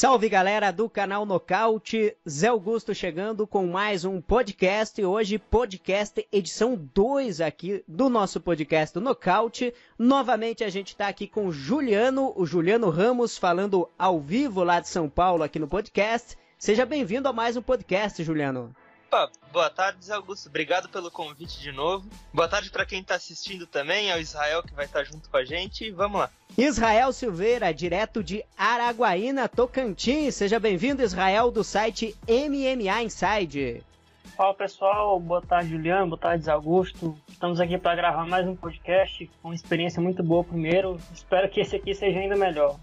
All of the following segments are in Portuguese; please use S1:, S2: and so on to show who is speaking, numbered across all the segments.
S1: Salve galera do canal Nocaute, Zé Augusto chegando com mais um podcast, hoje podcast edição 2 aqui do nosso podcast do Nocaute. Novamente a gente está aqui com o Juliano Ramos falando ao vivo lá de São Paulo aqui no podcast. Seja bem-vindo a mais um podcast, Juliano.
S2: Boa tarde, Zé Augusto. Obrigado pelo convite de novo. Boa tarde para quem está assistindo também, é o Israel que vai estar junto com a gente. Vamos lá.
S1: Israel Silveira, direto de Araguaína, Tocantins. Seja bem-vindo, Israel, do site MMA Inside.
S3: Fala pessoal, boa tarde, Juliano, boa tarde, Zé Augusto. Estamos aqui para gravar mais um podcast, com uma experiência muito boa primeiro. Espero que esse aqui seja ainda melhor.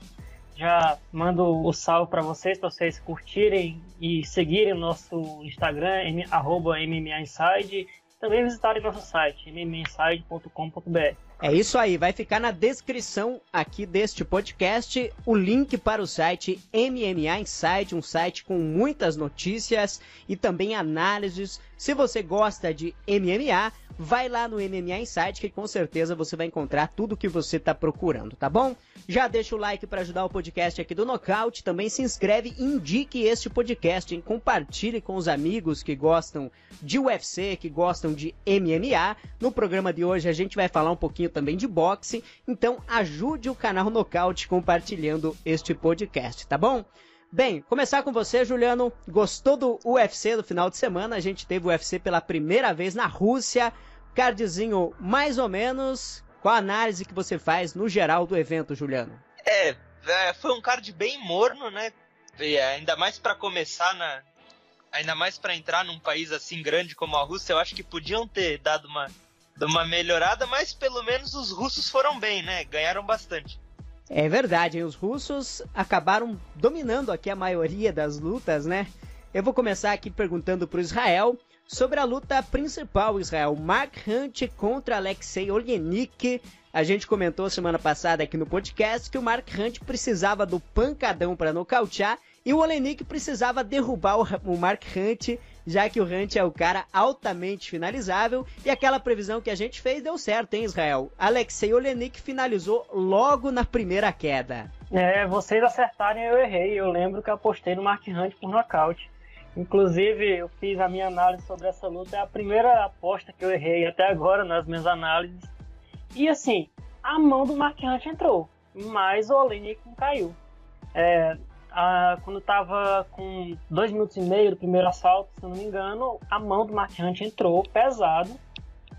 S3: Já mando o salve para vocês curtirem e seguirem o nosso Instagram, @MMAinside, também visitarem nosso site, mmainside.com.br.
S1: É isso aí, vai ficar na descrição aqui deste podcast o link para o site MMA Inside, um site com muitas notícias e também análises. Se você gosta de MMA, vai lá no MMA Inside que com certeza você vai encontrar tudo o que você está procurando, tá bom? Já deixa o like para ajudar o podcast aqui do Nocaute, também se inscreve e indique este podcast, hein? Compartilhe com os amigos que gostam de UFC, que gostam de MMA. No programa de hoje a gente vai falar um pouquinho também de boxe, então ajude o canal Nocaute compartilhando este podcast, tá bom? Bem, começar com você, Juliano. Gostou do UFC do final de semana? A gente teve o UFC pela primeira vez na Rússia. Cardzinho mais ou menos. Qual a análise que você faz no geral do evento, Juliano?
S2: Foi um card bem morno, né? E ainda mais para começar ainda mais para entrar num país assim grande como a Rússia, eu acho que podiam ter dado uma melhorada, mas pelo menos os russos foram bem, né? Ganharam bastante.
S1: É verdade, hein? Os russos acabaram dominando aqui a maioria das lutas, né? Eu vou começar aqui perguntando para o Israel sobre a luta principal, Israel. Mark Hunt contra Alexei Oleinik. A gente comentou semana passada aqui no podcast que o Mark Hunt precisava do pancadão para nocautear e o Oleinik precisava derrubar o Mark Hunt, já que o Hunt é o cara altamente finalizável, e aquela previsão que a gente fez deu certo, hein, Israel? Alexei Oleinik finalizou logo na primeira queda.
S3: Vocês acertarem, eu errei. Eu lembro que eu apostei no Mark Hunt por nocaute. Inclusive, eu fiz a minha análise sobre essa luta, é a primeira aposta que eu errei até agora nas minhas análises. E assim, a mão do Mark Hunt entrou, mas o Oleinik não caiu. Quando estava com 2 minutos e meio do primeiro assalto, se eu não me engano, a mão do Mark Hunt entrou pesado.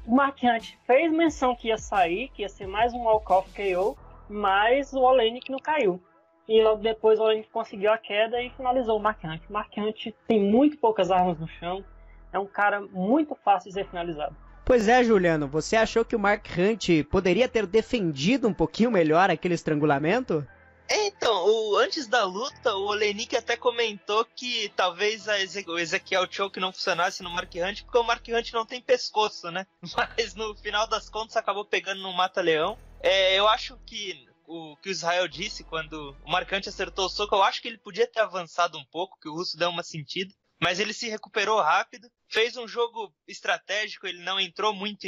S3: O Mark Hunt fez menção que ia sair, que ia ser mais um walk-off KO, mas o Oleinik não caiu. E logo depois o Oleinik conseguiu a queda e finalizou o Mark Hunt. O Mark Hunt tem muito poucas armas no chão, é um cara muito fácil de ser finalizado.
S1: Pois é, Juliano, você achou que o Mark Hunt poderia ter defendido um pouquinho melhor aquele estrangulamento?
S2: Então, antes da luta, o Oleinik até comentou que talvez o Ezekiel Choke não funcionasse no Mark Hunt, porque o Mark Hunt não tem pescoço, né? Mas no final das contas acabou pegando no mata-leão. Eu acho que o que o Israel disse quando o Mark Hunt acertou o soco, eu acho que ele podia ter avançado um pouco, que o russo deu uma sentida, mas ele se recuperou rápido, fez um jogo estratégico, ele não entrou muito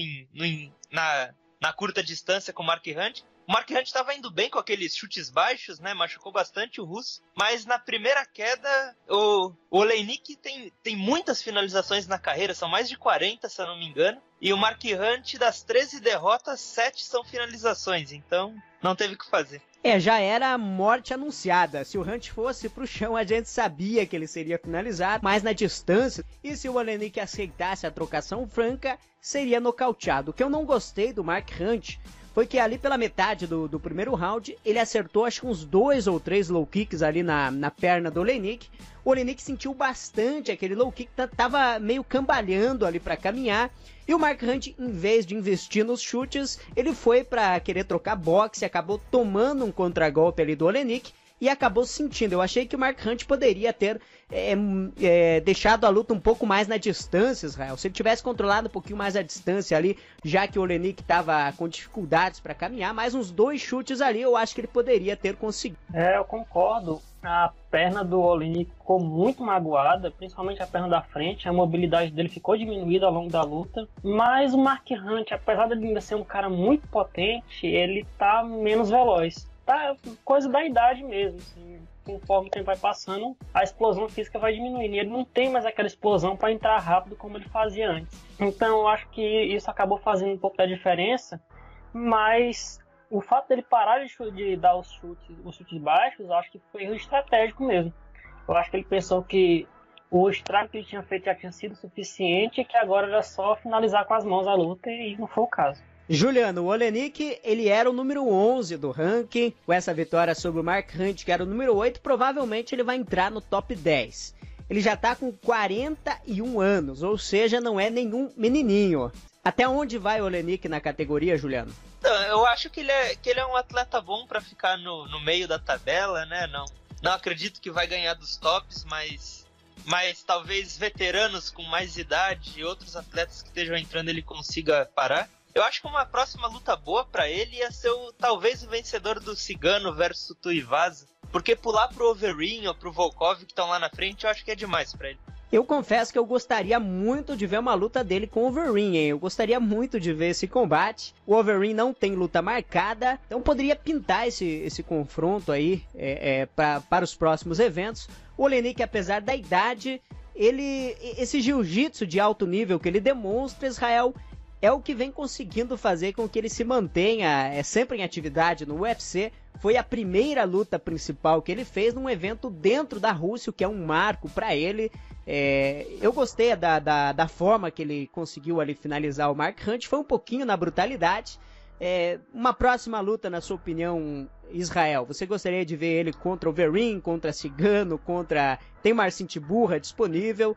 S2: na curta distância com o Mark Hunt. O Mark Hunt estava indo bem com aqueles chutes baixos, né? Machucou bastante o russo. Mas na primeira queda, o Oleinik tem muitas finalizações na carreira. São mais de 40, se eu não me engano. E o Mark Hunt, das 13 derrotas, 7 são finalizações. Então, não teve o que fazer.
S1: Já era a morte anunciada. Se o Hunt fosse pro chão, a gente sabia que ele seria finalizado, mas na distância. E se o Oleinik aceitasse a trocação franca, seria nocauteado. O que eu não gostei do Mark Hunt foi que ali pela metade do primeiro round, ele acertou acho que uns 2 ou 3 low kicks ali na perna do Oleinik. O Oleinik sentiu bastante aquele low kick, tava meio cambalhando ali para caminhar. E o Mark Hunt, em vez de investir nos chutes, ele foi para querer trocar boxe, acabou tomando um contragolpe ali do Oleinik e acabou sentindo. Eu achei que o Mark Hunt poderia ter deixado a luta um pouco mais na distância, Israel. Se ele tivesse controlado um pouquinho mais a distância ali, já que o Oleinik estava com dificuldades para caminhar, mais uns 2 chutes ali, eu acho que ele poderia ter conseguido.
S3: Eu concordo. A perna do Oleinik ficou muito magoada, principalmente a perna da frente. A mobilidade dele ficou diminuída ao longo da luta. Mas o Mark Hunt, apesar de ele ainda ser um cara muito potente, ele tá menos veloz. Tá coisa da idade mesmo, assim. conforme o tempo vai passando, a explosão física vai diminuindo. E ele não tem mais aquela explosão para entrar rápido como ele fazia antes. Então eu acho que isso acabou fazendo um pouco da diferença, mas o fato dele parar de dar os chutes baixos, eu acho que foi estratégico mesmo. Eu acho que ele pensou que o estrago que ele tinha feito já tinha sido suficiente e que agora era só finalizar com as mãos a luta, e não foi o caso.
S1: Juliano, o Oleinik, ele era o número 11 do ranking. Com essa vitória sobre o Mark Hunt, que era o número 8, provavelmente ele vai entrar no top 10. Ele já tá com 41 anos, ou seja, não é nenhum menininho. Até onde vai o Oleinik na categoria, Juliano?
S2: Eu acho que ele é um atleta bom para ficar no meio da tabela, né? Não acredito que vai ganhar dos tops, mas talvez veteranos com mais idade e outros atletas que estejam entrando ele consiga parar. Eu acho que uma próxima luta boa pra ele ia ser talvez o vencedor do Cigano versus Tuivasa. Porque pular pro Overeem ou pro Volkov que estão lá na frente, eu acho que é demais pra ele.
S1: Eu confesso que eu gostaria muito de ver uma luta dele com o Overeem, hein? Eu gostaria muito de ver esse combate. O Overeem não tem luta marcada, então poderia pintar esse confronto aí para os próximos eventos. O Oleinik, apesar da idade, esse jiu-jitsu de alto nível que ele demonstra, Israel, é o que vem conseguindo fazer com que ele se mantenha sempre em atividade no UFC. Foi a primeira luta principal que ele fez num evento dentro da Rússia, o que é um marco para ele. Eu gostei da forma que ele conseguiu ali finalizar o Mark Hunt, foi um pouquinho na brutalidade. Uma próxima luta, na sua opinião, Israel, você gostaria de ver ele contra o Overeem, contra Cigano, tem Marcin Tybura disponível?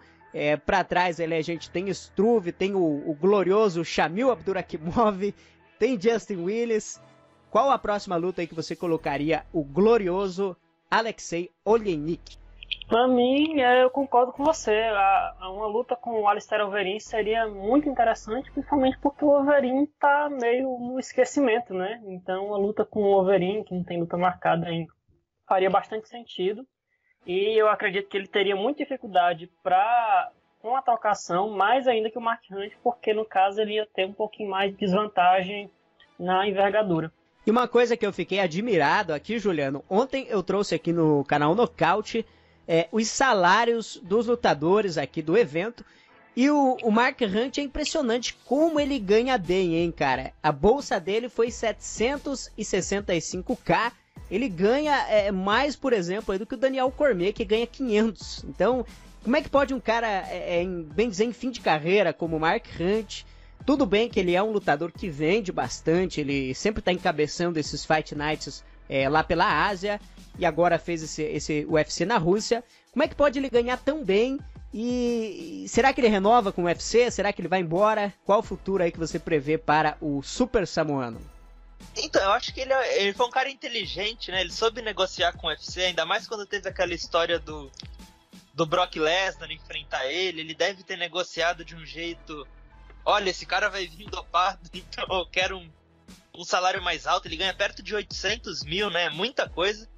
S1: Pra trás a gente tem Struve, tem o glorioso Shamil Abdurakhimov, tem Justin Willis. Qual a próxima luta aí que você colocaria o glorioso Alexei Oleinik?
S3: Pra mim, eu concordo com você. Uma luta com o Alistair Overeem seria muito interessante, principalmente porque o Overeem tá meio no esquecimento, né? Então, uma luta com o Overeem, que não tem luta marcada ainda, faria bastante sentido. E eu acredito que ele teria muita dificuldade com a trocação, mais ainda que o Mark Hunt, porque no caso ele ia ter um pouquinho mais de desvantagem na envergadura.
S1: E uma coisa que eu fiquei admirado aqui, Juliano, ontem eu trouxe aqui no canal Nocaute os salários dos lutadores aqui do evento, e o Mark Hunt é impressionante como ele ganha bem, hein, cara? A bolsa dele foi 765k, ele ganha mais, por exemplo, do que o Daniel Cormier, que ganha 500. Então, como é que pode um cara, bem dizer, em fim de carreira, como o Mark Hunt, tudo bem que ele é um lutador que vende bastante, ele sempre está encabeçando esses Fight Nights lá pela Ásia, e agora fez esse UFC na Rússia. Como é que pode ele ganhar tão bem? E será que ele renova com o UFC? Será que ele vai embora? Qual o futuro aí que você prevê para o Super Samoano?
S2: Então, eu acho que ele foi um cara inteligente, né? Ele soube negociar com o UFC, ainda mais quando teve aquela história do Brock Lesnar enfrentar ele. Ele deve ter negociado de um jeito: olha, esse cara vai vir dopado, então eu quero um salário mais alto. Ele ganha perto de 800 mil, né? Muita coisa.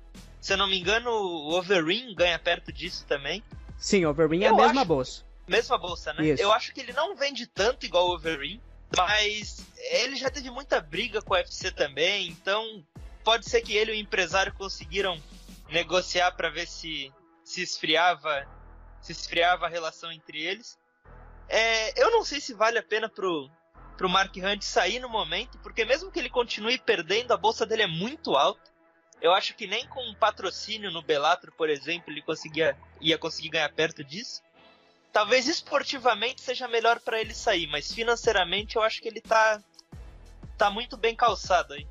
S2: Se eu não me engano, o Overeem ganha perto disso também.
S1: Sim, o Overeem é a mesma bolsa.
S2: Mesma bolsa, né?
S1: Isso.
S2: Eu acho que ele não vende tanto igual o Overeem, mas ele já teve muita briga com o UFC também, então pode ser que ele e o empresário conseguiram negociar para ver se esfriava a relação entre eles. Eu não sei se vale a pena pro Mark Hunt sair no momento, porque mesmo que ele continue perdendo, a bolsa dele é muito alta. Eu acho que nem com um patrocínio no Bellator, por exemplo, ele ia conseguir ganhar perto disso. Talvez esportivamente seja melhor para ele sair, mas financeiramente eu acho que ele tá muito bem calçado aí.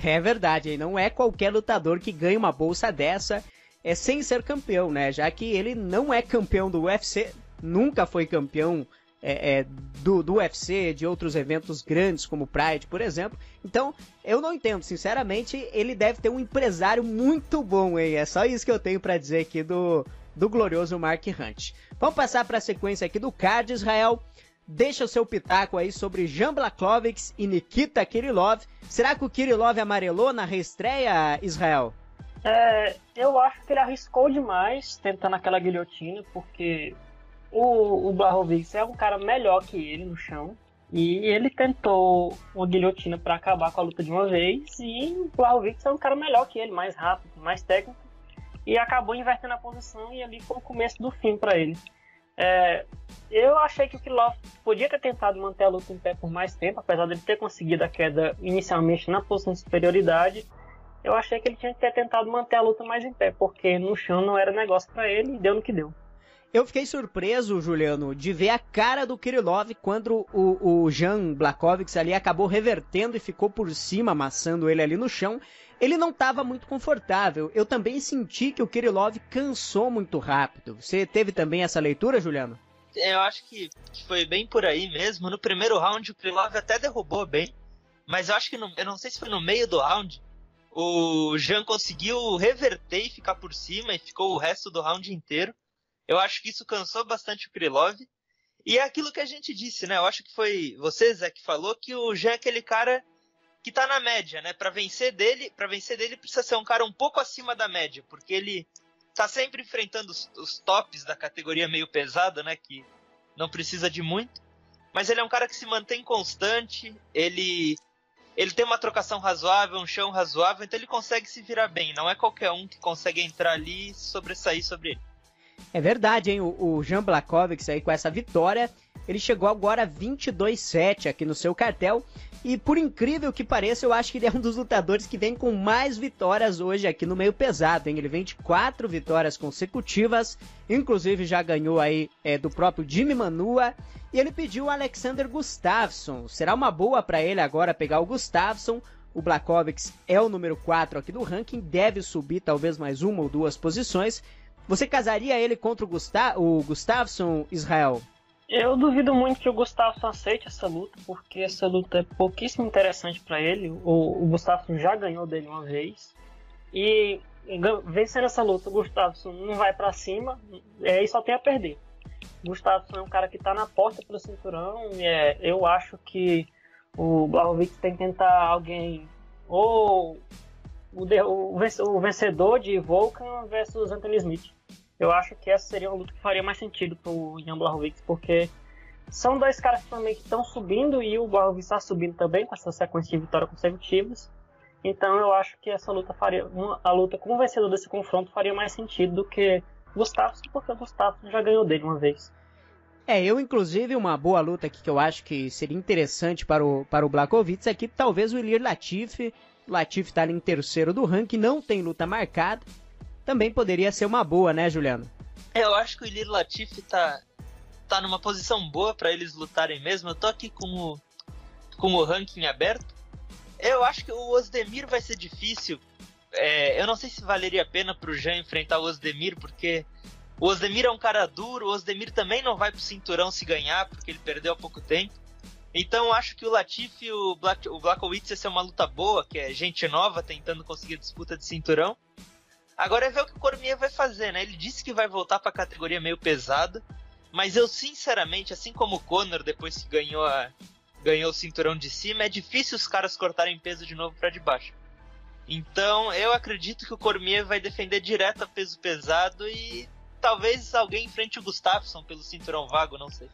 S1: É verdade, não é qualquer lutador que ganha uma bolsa dessa sem ser campeão, né? Já que ele não é campeão do UFC, nunca foi campeão do UFC, de outros eventos grandes como o Pride, por exemplo. Então, eu não entendo, sinceramente, ele deve ter um empresário muito bom, hein? É só isso que eu tenho para dizer aqui do glorioso Mark Hunt. Vamos passar para a sequência aqui do card, Israel. Deixa o seu pitaco aí sobre Jan Blachowicz e Nikita Krylov. Será que o Krylov amarelou na reestreia, Israel?
S3: Eu acho que ele arriscou demais tentando aquela guilhotina, porque o Blachowicz é um cara melhor que ele no chão, e ele tentou uma guilhotina para acabar com a luta de uma vez, e o Blachowicz é um cara melhor que ele, mais rápido, mais técnico, e acabou invertendo a posição e ali foi o começo do fim para ele. Eu achei que o Krylov podia ter tentado manter a luta em pé por mais tempo, apesar de ele ter conseguido a queda inicialmente na posição de superioridade. Eu achei que ele tinha que ter tentado manter a luta mais em pé, porque no chão não era negócio para ele e deu no que deu.
S1: Eu fiquei surpreso, Juliano, de ver a cara do Krylov quando o Jan Blachowicz ali acabou revertendo e ficou por cima, amassando ele ali no chão. Ele não estava muito confortável. Eu também senti que o Krylov cansou muito rápido. Você teve também essa leitura, Juliano?
S2: Eu acho que foi bem por aí mesmo. No primeiro round o Krylov até derrubou bem, mas eu acho que, eu não sei se foi no meio do round, o Jan conseguiu reverter e ficar por cima e ficou o resto do round inteiro. Eu acho que isso cansou bastante o Krylov. E é aquilo que a gente disse, né? Eu acho que foi você, Zé, que falou que o Jan é aquele cara que tá na média, né? Pra vencer dele precisa ser um cara um pouco acima da média, porque ele tá sempre enfrentando os tops da categoria meio pesada, né? Que não precisa de muito. Mas ele é um cara que se mantém constante, ele tem uma trocação razoável, um chão razoável, então ele consegue se virar bem. Não é qualquer um que consegue entrar ali e sobressair sobre ele.
S1: É verdade, hein? O Jan Blachowicz aí com essa vitória, ele chegou agora a 22-7 aqui no seu cartel. E por incrível que pareça, eu acho que ele é um dos lutadores que vem com mais vitórias hoje aqui no meio pesado, hein? Ele vem de 4 vitórias consecutivas, inclusive já ganhou aí do próprio Jimmy Manua. E ele pediu o Alexander Gustafsson. Será uma boa para ele agora pegar o Gustafsson. O Blachowicz é o número 4 aqui do ranking, deve subir talvez mais 1 ou 2 posições. Você casaria ele contra o Gustafsson, Israel?
S3: Eu duvido muito que o Gustafsson aceite essa luta, porque essa luta é pouquíssimo interessante para ele. O Gustafsson já ganhou dele uma vez. E vencendo essa luta, o Gustafsson não vai para cima e só tem a perder. O Gustafsson é um cara que está na porta pelo cinturão. Eu acho que o Blachowicz tem que tentar alguém, ou o vencedor de Volkan versus Anthony Smith. Eu acho que essa seria uma luta que faria mais sentido pro Jan Blachowicz, porque são dois caras que também estão subindo e o Blachowicz está subindo também com essa sequência de vitórias consecutivas. Então eu acho que essa luta a luta com o vencedor desse confronto faria mais sentido do que Gustafsson, porque o Gustafsson já ganhou dele uma vez.
S1: Eu inclusive uma boa luta aqui que eu acho que seria interessante para o Blachowicz aqui, talvez o Ilir Latifi. O Latifi está ali em terceiro do ranking, não tem luta marcada. Também poderia ser uma boa, né, Juliano?
S2: Eu acho que o Ilir Latifi tá numa posição boa para eles lutarem mesmo. Eu tô aqui com o ranking aberto. Eu acho que o Ozdemir vai ser difícil. Eu não sei se valeria a pena pro Jan enfrentar o Ozdemir, porque o Ozdemir é um cara duro. O Ozdemir também não vai pro cinturão se ganhar, porque ele perdeu há pouco tempo. Então eu acho que o Latifi e o Blachowicz ia ser uma luta boa, que é gente nova tentando conseguir disputa de cinturão. Agora é ver o que o Cormier vai fazer, né? Ele disse que vai voltar para a categoria meio pesada, mas eu sinceramente, assim como o Conor depois que ganhou o cinturão de cima, é difícil os caras cortarem peso de novo para de baixo. Então eu acredito que o Cormier vai defender direto a peso pesado e talvez alguém enfrente o Gustafsson pelo cinturão vago, não sei.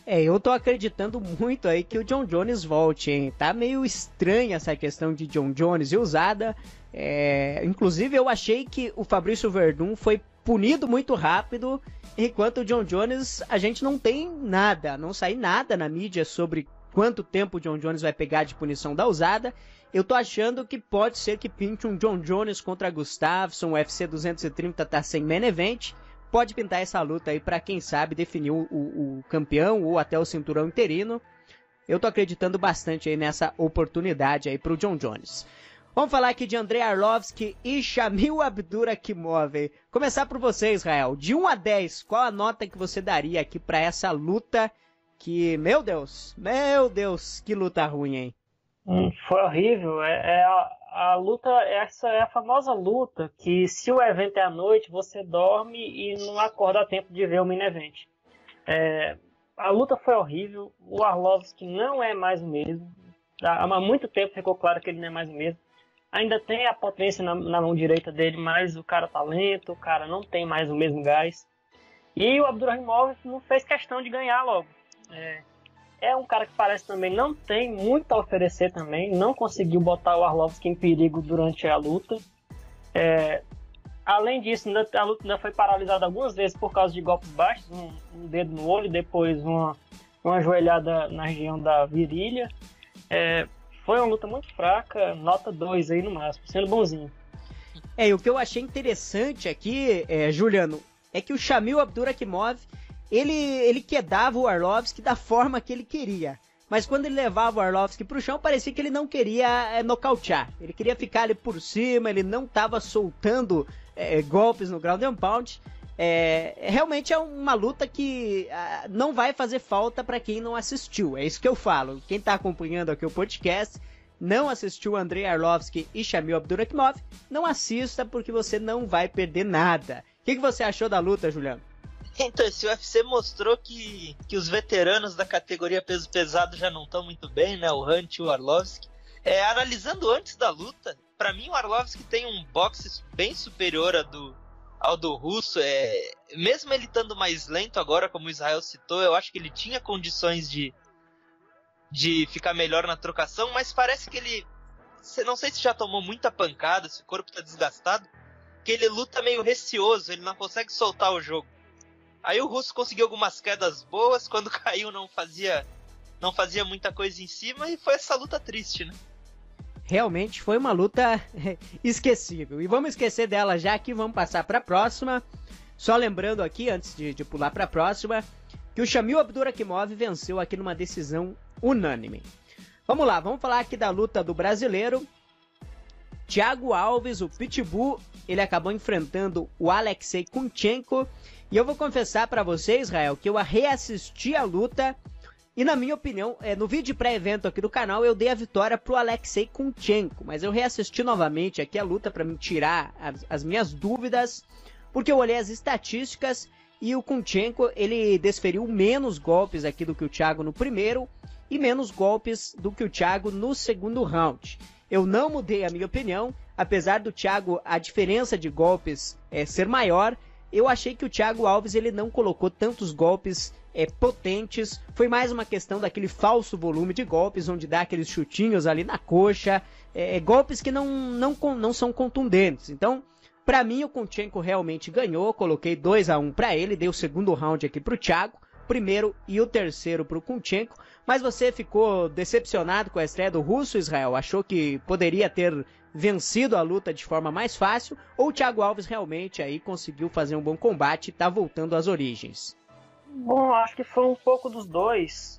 S1: Eu tô acreditando muito aí que o John Jones volte, hein? Tá meio estranha essa questão de John Jones e usada. Inclusive eu achei que o Fabrício Werdum foi punido muito rápido, enquanto o John Jones a gente não tem nada, não sai nada na mídia sobre quanto tempo o John Jones vai pegar de punição da usada. Eu tô achando que pode ser que pinte um John Jones contra Gustafsson, o UFC 230 tá sem main event. Pode pintar essa luta aí para quem sabe definir o campeão ou até o cinturão interino. Eu tô acreditando bastante aí nessa oportunidade aí pro John Jones. Vamos falar aqui de Andrei Arlovski e Shamil Abdurakhimov. Começar por você, Israel. De 1 a 10, qual a nota que você daria aqui para essa luta que, meu Deus, que luta ruim, hein?
S3: Foi horrível. A luta, essa é a famosa luta que se o evento é à noite, você dorme e não acorda a tempo de ver o main event. A luta foi horrível, o Arlovski não é mais o mesmo. Há muito tempo ficou claro que ele não é mais o mesmo. Ainda tem a potência na mão direita dele, mas o cara tá lento, o cara não tem mais o mesmo gás. E o Abdurakhimov não fez questão de ganhar logo. É um cara que parece também não tem muito a oferecer também, não conseguiu botar o Arlovski em perigo durante a luta. Além disso, a luta ainda foi paralisada algumas vezes por causa de golpes baixos, um dedo no olho, depois uma joelhada na região da virilha. Foi uma luta muito fraca, nota 2 aí no máximo, sendo bonzinho.
S1: E o que eu achei interessante aqui, Juliano, é que o Shamil Abdurakhimov, ele quedava o Arlovski da forma que ele queria. Mas quando ele levava o Arlovski pro chão, parecia que ele não queria nocautear. Ele queria ficar ali por cima, ele não estava soltando golpes no ground and pound. Realmente é uma luta que não vai fazer falta para quem não assistiu. É isso que eu falo. Quem está acompanhando aqui o podcast, não assistiu Andrei Arlovski e Shamil Abdurakhimov, não assista porque você não vai perder nada. O que você achou da luta, Juliano?
S2: Então, esse UFC mostrou que os veteranos da categoria peso pesado já não estão muito bem, né? O Hunt e o Arlovski. Analisando antes da luta, para mim o Arlovski tem um boxe bem superior ao do russo. Mesmo ele estando mais lento agora, como o Israel citou, eu acho que ele tinha condições de ficar melhor na trocação, mas parece que ele... Não sei se já tomou muita pancada, se o corpo está desgastado, que ele luta meio receoso, ele não consegue soltar o jogo. Aí o russo conseguiu algumas quedas boas, quando caiu não fazia muita coisa em cima, e foi essa luta triste, né?
S1: Realmente foi uma luta esquecível. E vamos esquecer dela já que vamos passar para a próxima. Só lembrando aqui, antes de pular para a próxima, que o Shamil Abdurakhimov venceu aqui numa decisão unânime. Vamos lá, vamos falar aqui da luta do brasileiro. Thiago Alves, o Pitbull, ele acabou enfrentando o Alexei Kunchenko. E eu vou confessar para você, Israel, que eu reassisti a luta e, na minha opinião, no vídeo pré-evento aqui do canal, eu dei a vitória pro Alexei Kunchenko. Mas eu reassisti novamente aqui a luta para me tirar as minhas dúvidas, porque eu olhei as estatísticas e o Kunchenko, ele desferiu menos golpes aqui do que o Thiago no primeiro e menos golpes do que o Thiago no segundo round. Eu não mudei a minha opinião, apesar do Thiago, a diferença de golpes ser maior. Eu achei que o Thiago Alves ele não colocou tantos golpes potentes, foi mais uma questão daquele falso volume de golpes, onde dá aqueles chutinhos ali na coxa, golpes que não são contundentes. Então, para mim, o Kunchenko realmente ganhou, coloquei 2-1 para ele, dei o segundo round aqui pro Thiago, primeiro e o terceiro pro Kunchenko, mas você ficou decepcionado com a estreia do russo, Israel? Achou que poderia ter vencido a luta de forma mais fácil, ou o Thiago Alves realmente aí conseguiu fazer um bom combate e tá voltando às origens?
S3: Bom, acho que foi um pouco dos dois.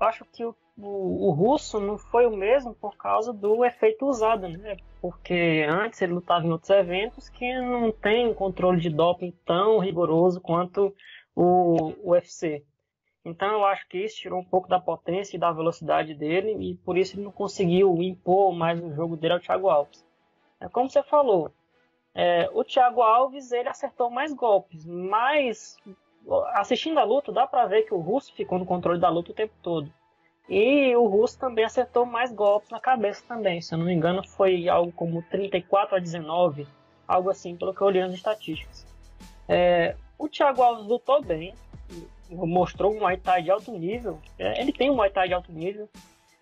S3: Acho que o russo não foi o mesmo por causa do efeito usado, né? Porque antes ele lutava em outros eventos que não tem um controle de doping tão rigoroso quanto o UFC. Então eu acho que isso tirou um pouco da potência e da velocidade dele, e por isso ele não conseguiu impor mais o jogo dele ao Thiago Alves. Como você falou, o Thiago Alves ele acertou mais golpes, mas assistindo a luta dá pra ver que o russo ficou no controle da luta o tempo todo. E o russo também acertou mais golpes na cabeça também, se eu não me engano foi algo como 34-19, algo assim, pelo que eu olhei nas estatísticas. O Thiago Alves lutou bem, mostrou um Muay Thai de alto nível, ele tem um Muay Thai de alto nível,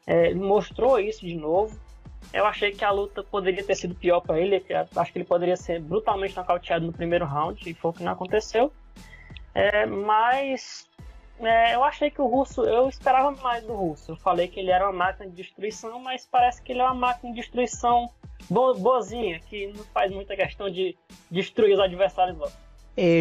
S3: ele mostrou isso de novo. Eu achei que a luta poderia ter sido pior para ele, acho que ele poderia ser brutalmente nocauteado no primeiro round, e foi o que não aconteceu. Mas eu achei que o russo, eu esperava mais do russo. Eu falei que ele era uma máquina de destruição, mas parece que ele é uma máquina de destruição boazinha, que não faz muita questão de destruir os adversários logo.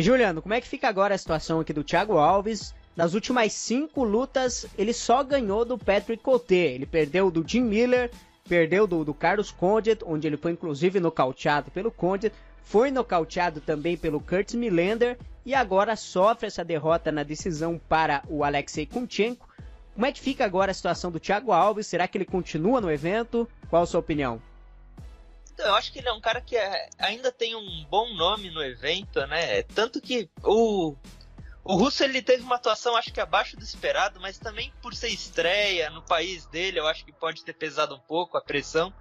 S1: Juliano, como é que fica agora a situação aqui do Thiago Alves? Nas últimas 5 lutas, ele só ganhou do Patrick Coté. Ele perdeu do Jim Miller, perdeu do Carlos Condit, onde ele foi inclusive nocauteado pelo Condit, foi nocauteado também pelo Curtis Millender e agora sofre essa derrota na decisão para o Alexei Kunchenko. Como é que fica agora a situação do Thiago Alves? Será que ele continua no evento? Qual a sua opinião?
S2: Eu acho que ele é um cara que ainda tem um bom nome no evento, né? Tanto que o russo ele teve uma atuação acho que abaixo do esperado, mas também por ser estreia no país dele, eu acho que pode ter pesado um pouco a pressão.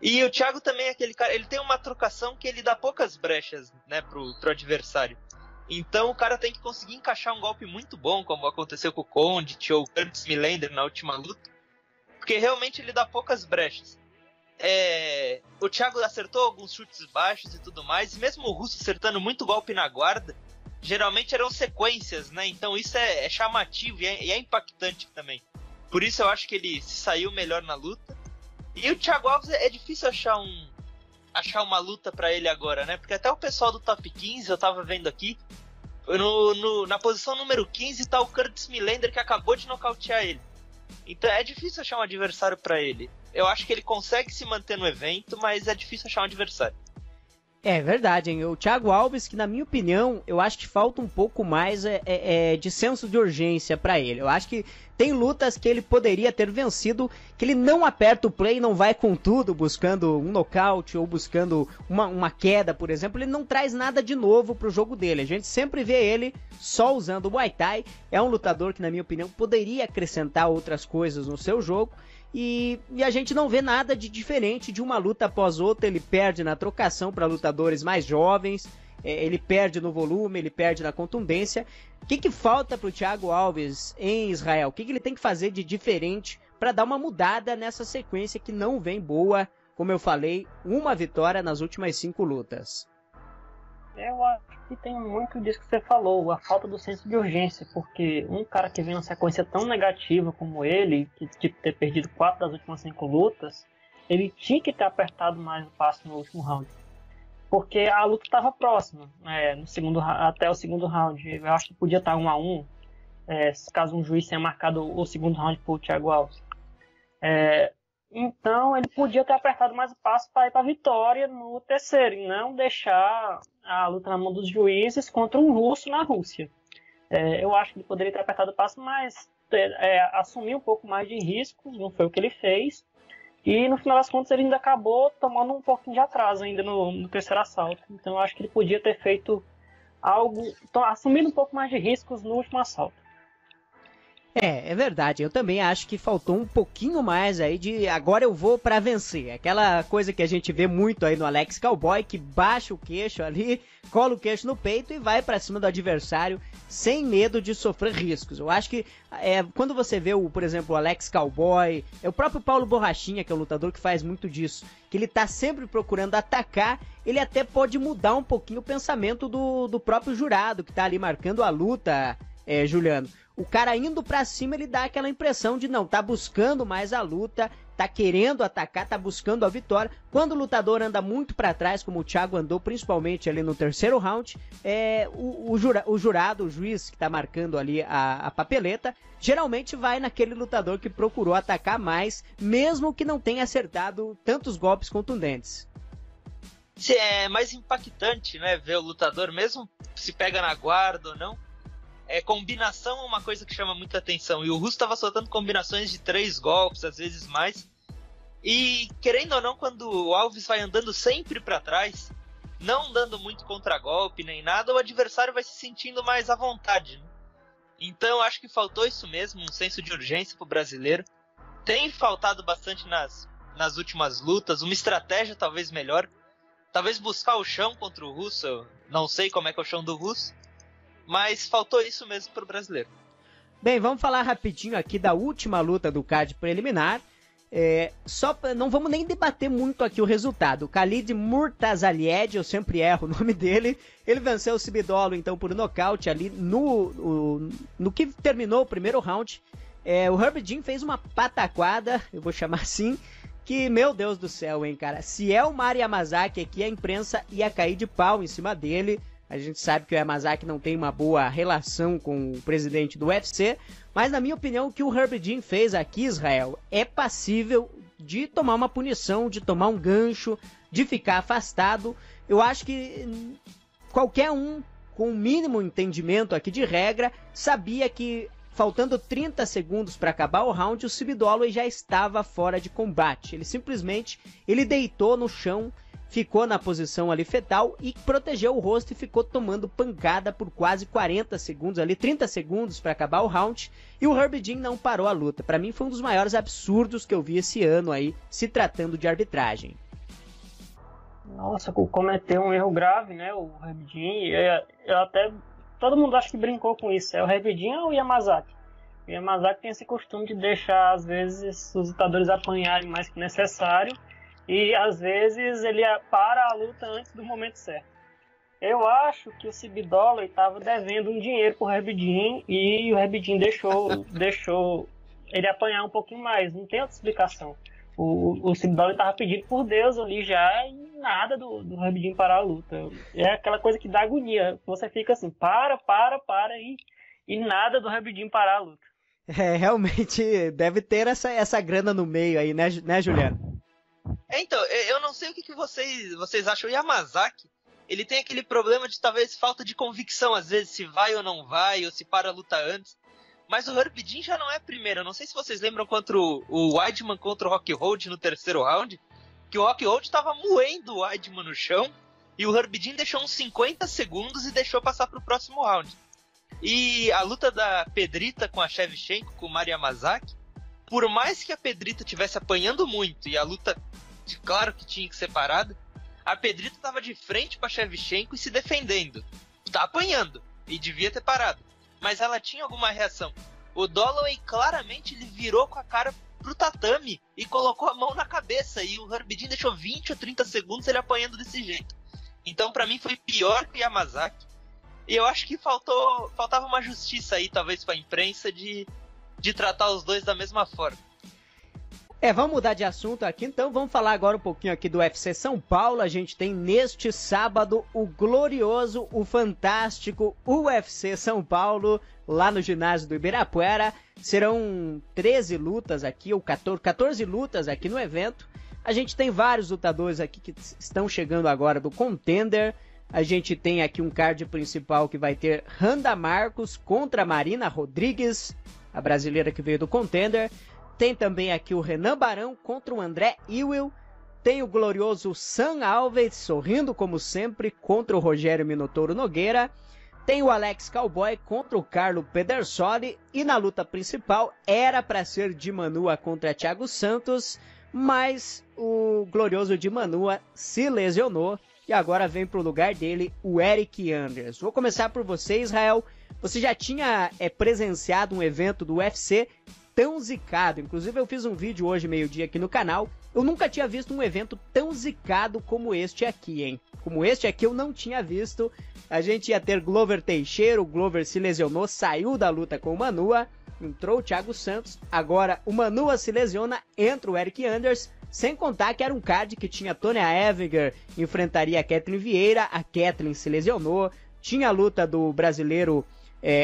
S2: E o Thiago também é aquele cara, ele tem uma trocação que ele dá poucas brechas, né, pro adversário. Então o cara tem que conseguir encaixar um golpe muito bom, como aconteceu com o Condit ou o Curtis Millender na última luta, porque realmente ele dá poucas brechas. o Thiago acertou alguns chutes baixos e tudo mais, e mesmo o Russo acertando muito golpe na guarda, geralmente eram sequências, né? Então isso é chamativo e é impactante também. Por isso eu acho que ele se saiu melhor na luta. E o Thiago Alves é difícil achar uma luta pra ele agora, né? Porque até o pessoal do top 15, eu tava vendo aqui, na posição número 15 tá o Curtis Millender, que acabou de nocautear ele. Então é difícil achar um adversário pra ele. Eu acho que ele consegue se manter no evento, mas é difícil achar um adversário.
S1: É verdade, hein? O Thiago Alves, que na minha opinião, eu acho que falta um pouco mais de senso de urgência pra ele. Eu acho que tem lutas que ele poderia ter vencido, que ele não aperta o play, não vai com tudo, buscando um nocaute ou buscando uma queda, por exemplo. Ele não traz nada de novo pro jogo dele. A gente sempre vê ele só usando o Muay Thai. É um lutador que, na minha opinião, poderia acrescentar outras coisas no seu jogo. E a gente não vê nada de diferente de uma luta após outra. Ele perde na trocação para lutadores mais jovens, ele perde no volume, ele perde na contundência. O que falta para o Thiago Alves em Israel? O que ele tem que fazer de diferente para dar uma mudada nessa sequência que não vem boa? Como eu falei, uma vitória nas últimas 5 lutas.
S3: Eu acho que tem muito disso que você falou, a falta do senso de urgência, porque um cara que vem numa sequência tão negativa como ele, que tipo ter perdido 4 das últimas 5 lutas, ele tinha que ter apertado mais o passo no último round, porque a luta estava próxima, até o segundo round. Eu acho que podia estar 1-1, caso um juiz tenha marcado o segundo round para o Thiago Alves. Então ele podia ter apertado mais o passo para ir para a vitória no terceiro e não deixar a luta na mão dos juízes contra um russo na Rússia. Eu acho que ele poderia ter apertado o passo, mas assumir um pouco mais de riscos, não foi o que ele fez. E no final das contas ele ainda acabou tomando um pouquinho de atraso ainda no terceiro assalto. Então eu acho que ele podia ter feito algo, assumindo um pouco mais de riscos no último assalto.
S1: É verdade, eu também acho que faltou um pouquinho mais aí de agora eu vou pra vencer, aquela coisa que a gente vê muito aí no Alex Cowboy, que baixa o queixo ali, cola o queixo no peito e vai pra cima do adversário sem medo de sofrer riscos. Eu acho que quando você vê, por exemplo, o Alex Cowboy, o próprio Paulo Borrachinha, que é um lutador que faz muito disso, que ele tá sempre procurando atacar, ele até pode mudar um pouquinho o pensamento do próprio jurado, que tá ali marcando a luta, Juliano. O cara indo pra cima, ele dá aquela impressão de não, tá buscando mais a luta, tá querendo atacar, tá buscando a vitória. Quando o lutador anda muito pra trás, como o Thiago andou, principalmente ali no terceiro round, o jurado, o juiz que tá marcando ali a papeleta, geralmente vai naquele lutador que procurou atacar mais, mesmo que não tenha acertado tantos golpes contundentes.
S2: É mais impactante, né, ver o lutador, mesmo se pega na guarda ou não. Combinação é uma coisa que chama muita atenção. E o Russo estava soltando combinações de 3 golpes, às vezes mais. E querendo ou não, quando o Alves vai andando sempre para trás, não dando muito contragolpe nem nada, o adversário vai se sentindo mais à vontade, né? Então acho que faltou isso mesmo, um senso de urgência pro brasileiro. Tem faltado bastante nas últimas lutas, uma estratégia talvez melhor. Talvez buscar o chão contra o Russo, eu não sei como é que é o chão do Russo. Mas faltou isso mesmo pro brasileiro.
S1: Bem, vamos falar rapidinho aqui da última luta do card preliminar. Não vamos nem debater muito aqui o resultado. O Khalid Murtazalied, eu sempre erro o nome dele, ele venceu o Sibidolo então por nocaute ali no que terminou o primeiro round. O Herb Dean fez uma pataquada, eu vou chamar assim, que, meu Deus do céu, hein, cara. Se é o Mari Yamazaki aqui, a imprensa ia cair de pau em cima dele. A gente sabe que o Yamazaki não tem uma boa relação com o presidente do UFC, mas na minha opinião o que o Herb Dean fez aqui, Israel, é passível de tomar uma punição, de tomar um gancho, de ficar afastado. Eu acho que qualquer um com o mínimo entendimento aqui de regra sabia que faltando 30 segundos para acabar o round, o Sibidolo já estava fora de combate. Ele deitou no chão, ficou na posição ali fetal e protegeu o rosto e ficou tomando pancada por quase 40 segundos ali, 30 segundos para acabar o round, e o Herb Dean não parou a luta. Para mim foi um dos maiores absurdos que eu vi esse ano aí, se tratando de arbitragem.
S3: Nossa, cometeu um erro grave, né, o Herb Dean, todo mundo acha que brincou com isso, é o Herb Dean ou o Yamazaki? O Yamazaki tem esse costume de deixar, às vezes, os lutadores apanharem mais que necessário, e às vezes ele para a luta antes do momento certo. Eu acho que o CB Dollar estava devendo um dinheiro pro Herb Dean e o Herb Dean deixou ele apanhar um pouquinho mais. Não tem outra explicação. O CB Dollar estava pedindo por Deus ali já e nada do Herb Dean parar a luta. É aquela coisa que dá agonia. Você fica assim, para e nada do Herb Dean parar a luta.
S1: Realmente deve ter essa grana no meio aí, né Juliano?
S2: Então, eu não sei o que vocês acham. O Yamazaki, ele tem aquele problema de talvez falta de convicção, às vezes, se vai ou não vai, ou se para a luta antes. Mas o Herb Dean já não é primeiro. Eu não sei se vocês lembram contra o Weidman contra o Rockhold no terceiro round, que o Rockhold estava moendo o Weidman no chão, e o Herb Dean deixou uns 50 segundos e deixou passar para o próximo round. E a luta da Pedrita com a Shevchenko, com o Mari Yamazaki, por mais que a Pedrita estivesse apanhando muito, e a luta, claro que tinha que ser parada, a Pedrita estava de frente para a Shevchenko e se defendendo. Tá apanhando, e devia ter parado. Mas ela tinha alguma reação. O Dollaway claramente ele virou com a cara pro tatame e colocou a mão na cabeça. E o Herb Dean deixou 20 ou 30 segundos ele apanhando desse jeito. Então pra mim foi pior que o Yamazaki. E eu acho que faltava uma justiça aí, talvez pra imprensa, de tratar os dois da mesma forma.
S1: Vamos mudar de assunto aqui, então vamos falar agora um pouquinho aqui do UFC São Paulo. A gente tem neste sábado o glorioso, o fantástico UFC São Paulo, lá no ginásio do Ibirapuera. Serão 13 lutas aqui, ou 14 lutas aqui no evento. A gente tem vários lutadores aqui que estão chegando agora do Contender. A gente tem aqui um card principal que vai ter Randa Marcos contra Marina Rodrigues, a brasileira que veio do Contender. Tem também aqui o Renan Barão contra o André Ewell. Tem o glorioso Sam Alves, sorrindo como sempre, contra o Rogério Minotouro Nogueira. Tem o Alex Cowboy contra o Carlo Pedersoli. E na luta principal era para ser Di Manua contra Thiago Santos, mas o glorioso Di Manua se lesionou e agora vem para o lugar dele o Eric Anders. Vou começar por você, Israel. Você já tinha presenciado um evento do UFC tão zicado? Inclusive eu fiz um vídeo hoje meio-dia aqui no canal. Eu nunca tinha visto um evento tão zicado como este aqui, hein? Como este aqui eu não tinha visto. A gente ia ter Glover Teixeira, o Glover se lesionou, saiu da luta com o Manua, entrou o Thiago Santos, agora o Manua se lesiona, entra o Eric Anders, sem contar que era um card que tinha Tonya Evinger, enfrentaria a Kathleen Vieira, a Kathleen se lesionou, tinha a luta do brasileiro